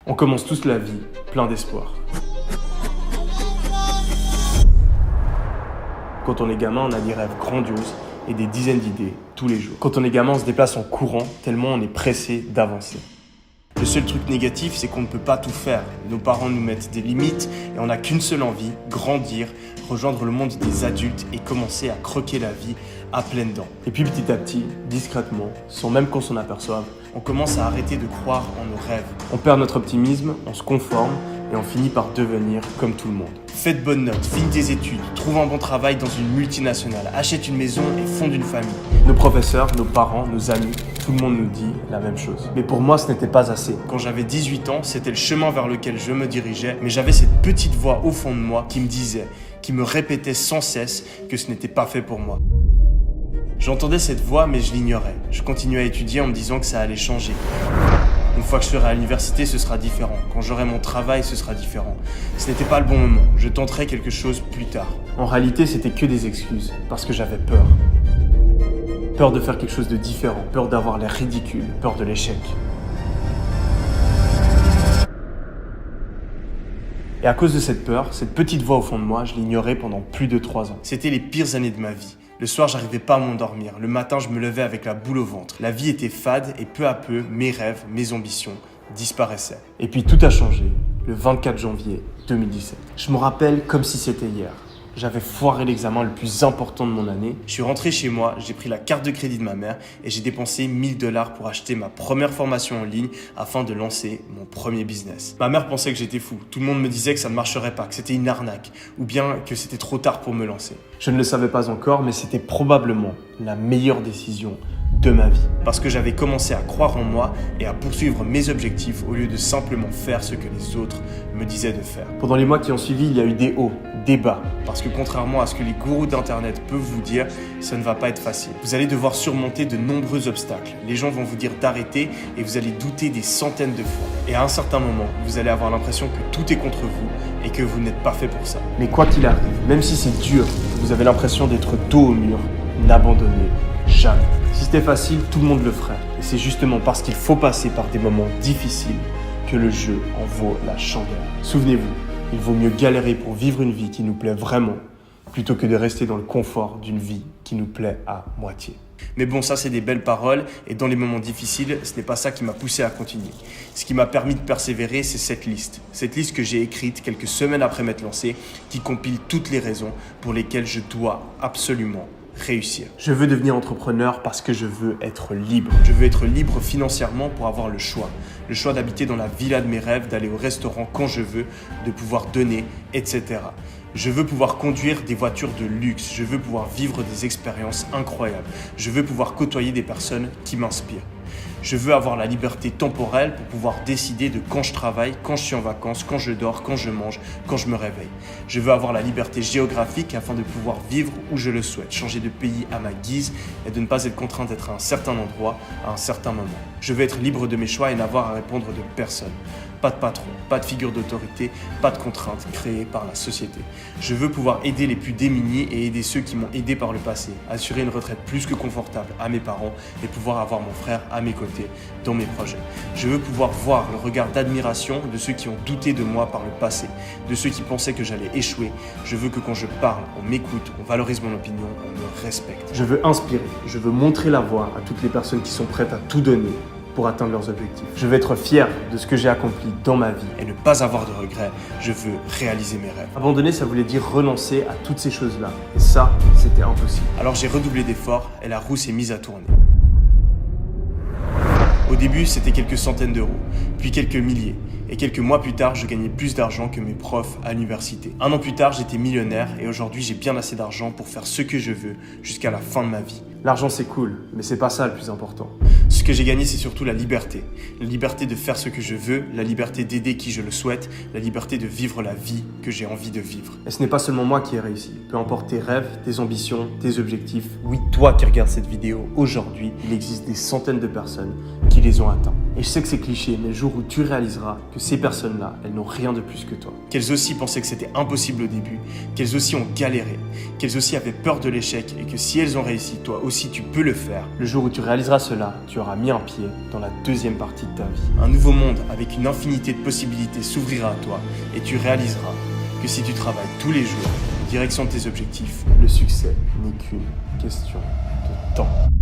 On commence tous la vie plein d'espoir. Quand on est gamin, on a des rêves grandioses et des dizaines d'idées tous les jours. Quand on est gamin, on se déplace en courant tellement on est pressé d'avancer. Le seul truc négatif, c'est qu'on ne peut pas tout faire. Nos parents nous mettent des limites et on n'a qu'une seule envie, grandir, rejoindre le monde des adultes et commencer à croquer la vie à pleines dents. Et puis petit à petit, discrètement, sans même qu'on s'en aperçoive, on commence à arrêter de croire en nos rêves. On perd notre optimisme, on se conforme et on finit par devenir comme tout le monde. Fais de bonnes notes, finis tes études, trouve un bon travail dans une multinationale, achète une maison et fonde une famille. Nos professeurs, nos parents, nos amis, tout le monde nous dit la même chose. Mais pour moi, ce n'était pas assez. Quand j'avais 18 ans, c'était le chemin vers lequel je me dirigeais, mais j'avais cette petite voix au fond de moi qui me disait, qui me répétait sans cesse que ce n'était pas fait pour moi. J'entendais cette voix, mais je l'ignorais. Je continuais à étudier en me disant que ça allait changer. Une fois que je serai à l'université, ce sera différent. Quand j'aurai mon travail, ce sera différent. Ce n'était pas le bon moment. Je tenterai quelque chose plus tard. En réalité, c'était que des excuses, parce que j'avais peur. Peur de faire quelque chose de différent, peur d'avoir l'air ridicule, peur de l'échec. Et à cause de cette peur, cette petite voix au fond de moi, je l'ignorais pendant plus de 3 ans. C'était les pires années de ma vie. Le soir, j'arrivais pas à m'endormir. Le matin, je me levais avec la boule au ventre. La vie était fade et peu à peu, mes rêves, mes ambitions disparaissaient. Et puis tout a changé, le 24 janvier 2017. Je me rappelle comme si c'était hier. J'avais foiré l'examen le plus important de mon année. Je suis rentré chez moi, j'ai pris la carte de crédit de ma mère et j'ai dépensé 1000 $ pour acheter ma première formation en ligne afin de lancer mon premier business. Ma mère pensait que j'étais fou. Tout le monde me disait que ça ne marcherait pas, que c'était une arnaque ou bien que c'était trop tard pour me lancer. Je ne le savais pas encore, mais c'était probablement la meilleure décision de ma vie. Parce que j'avais commencé à croire en moi et à poursuivre mes objectifs au lieu de simplement faire ce que les autres me disaient de faire. Pendant les mois qui ont suivi, il y a eu des hauts, des bas. Parce que contrairement à ce que les gourous d'internet peuvent vous dire, ça ne va pas être facile. Vous allez devoir surmonter de nombreux obstacles. Les gens vont vous dire d'arrêter et vous allez douter des centaines de fois. Et à un certain moment, vous allez avoir l'impression que tout est contre vous et que vous n'êtes pas fait pour ça. Mais quoi qu'il arrive, même si c'est dur, que vous avez l'impression d'être dos au mur, n'abandonnez jamais. Si c'était facile, tout le monde le ferait. Et c'est justement parce qu'il faut passer par des moments difficiles que le jeu en vaut la chandelle. Souvenez-vous, il vaut mieux galérer pour vivre une vie qui nous plaît vraiment, plutôt que de rester dans le confort d'une vie qui nous plaît à moitié. Mais bon, ça c'est des belles paroles, et dans les moments difficiles, ce n'est pas ça qui m'a poussé à continuer. Ce qui m'a permis de persévérer, c'est cette liste. Cette liste que j'ai écrite quelques semaines après m'être lancé, qui compile toutes les raisons pour lesquelles je dois absolument réussir. Je veux devenir entrepreneur parce que je veux être libre. Je veux être libre financièrement pour avoir le choix. Le choix d'habiter dans la villa de mes rêves, d'aller au restaurant quand je veux, de pouvoir donner, etc. Je veux pouvoir conduire des voitures de luxe. Je veux pouvoir vivre des expériences incroyables. Je veux pouvoir côtoyer des personnes qui m'inspirent. Je veux avoir la liberté temporelle pour pouvoir décider de quand je travaille, quand je suis en vacances, quand je dors, quand je mange, quand je me réveille. Je veux avoir la liberté géographique afin de pouvoir vivre où je le souhaite, changer de pays à ma guise et de ne pas être contraint d'être à un certain endroit à un certain moment. Je veux être libre de mes choix et n'avoir à répondre de personne. Pas de patron, pas de figure d'autorité, pas de contraintes créées par la société. Je veux pouvoir aider les plus démunis et aider ceux qui m'ont aidé par le passé, assurer une retraite plus que confortable à mes parents et pouvoir avoir mon frère à mes côtés dans mes projets. Je veux pouvoir voir le regard d'admiration de ceux qui ont douté de moi par le passé, de ceux qui pensaient que j'allais échouer. Je veux que quand je parle, on m'écoute, on valorise mon opinion, on me respecte. Je veux inspirer, je veux montrer la voie à toutes les personnes qui sont prêtes à tout donner pour atteindre leurs objectifs. Je veux être fier de ce que j'ai accompli dans ma vie et ne pas avoir de regrets. Je veux réaliser mes rêves. Abandonner, ça voulait dire renoncer à toutes ces choses-là. Et ça, c'était impossible. Alors j'ai redoublé d'efforts et la roue s'est mise à tourner. Au début, c'était quelques centaines d'euros, puis quelques milliers. Et quelques mois plus tard, je gagnais plus d'argent que mes profs à l'université. 1 an plus tard, j'étais millionnaire et aujourd'hui, j'ai bien assez d'argent pour faire ce que je veux jusqu'à la fin de ma vie. L'argent, c'est cool, mais c'est pas ça le plus important. Ce que j'ai gagné, c'est surtout la liberté. La liberté de faire ce que je veux, la liberté d'aider qui je le souhaite, la liberté de vivre la vie que j'ai envie de vivre. Et ce n'est pas seulement moi qui ai réussi. Peu importe tes rêves, tes ambitions, tes objectifs, oui, toi qui regardes cette vidéo aujourd'hui, il existe des centaines de personnes qui qui les ont atteints. Et je sais que c'est cliché, mais le jour où tu réaliseras que ces personnes-là, elles n'ont rien de plus que toi. Qu'elles aussi pensaient que c'était impossible au début, qu'elles aussi ont galéré, qu'elles aussi avaient peur de l'échec et que si elles ont réussi, toi aussi tu peux le faire. Le jour où tu réaliseras cela, tu auras mis un pied dans la deuxième partie de ta vie. Un nouveau monde avec une infinité de possibilités s'ouvrira à toi et tu réaliseras que si tu travailles tous les jours en direction de tes objectifs, le succès n'est qu'une question de temps.